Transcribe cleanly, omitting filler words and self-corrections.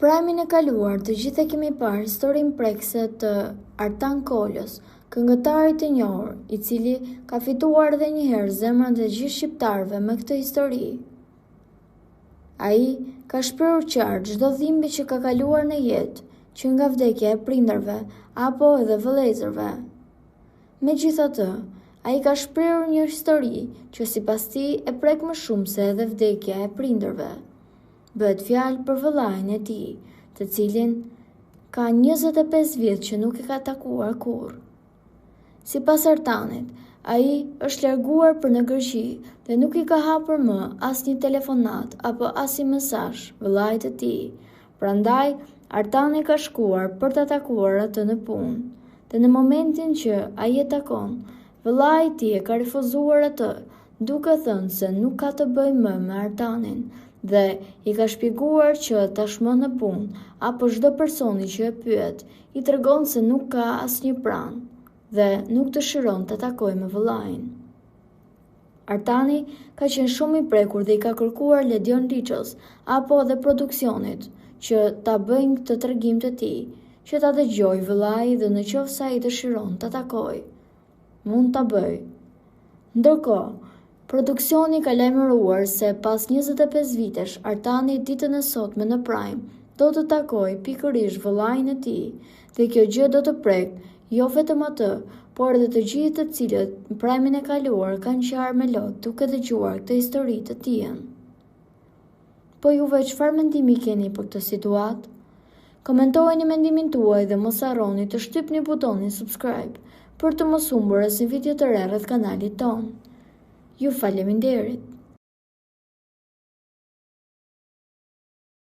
Prajmin e kaluar, të gjithë e kemi parë historinë prekse të Artan Kolës, këngëtarit të njohur, i cili ka fituar edhe një herë zemrat e gjithë shqiptarëve me këtë histori. Ai ka shprehur qartë çdo dhimbje që ka kaluar në jetë, që nga vdekja e prindërve apo edhe vëllezërve. Megjithatë, ai ka shprehur një histori që sipas tij e prek më shumë se edhe vdekja e prindërve. Bëhet fjalë për vëllain e tij, të cilin ka 25 vjet që nuk e ka takuar kurrë. Sipas Artanit, ai është larguar për në Greqi dhe nuk i ka hapur më asnjë telefonat apo asnjë mesazh vëllait të tij. Prandaj, Artani ka shkuar për ta takuar atë në punë. Dhe në momentin që ai e takon, vëllai i tij e ka refuzuar atë, duke thënë se nuk ka të bëjë më me Artanin dhe i ka shpjeguar që tashmë në punë apo çdo personi që e pyet i tregon se nuk ka asnjë pranë dhe nuk dëshiron të takojë me vëllain. Artani ka qenë shumë i prekur dhe i ka kërkuar Ledion Liços apo edhe produksionit që ta bëjnë këtë tregim të tij, që ta dëgjojë vëllai dhe në qoftë se ai dëshiron ta takojë, mund ta bëjë. Ndërkohë, produksioni ka lajmëruar se pas 25 vitesh, Artani ditën e sotme në Prime do të takojë pikërisht vëllain e tij dhe kjo gjë do të prekë jo vetëm atë, por edhe të gjithë të cilët në Prime-in e kaluar kanë qarë me lot duke dëgjuar këtë histori të tij. Po juve çfarë mendimi keni për këtë situatë? Komentojeni mendimin tuaj dhe mos harroni të shtypni butonin subscribe për të mos humbur asnjë video të re rreth kanalit ton. Ju faleminderit.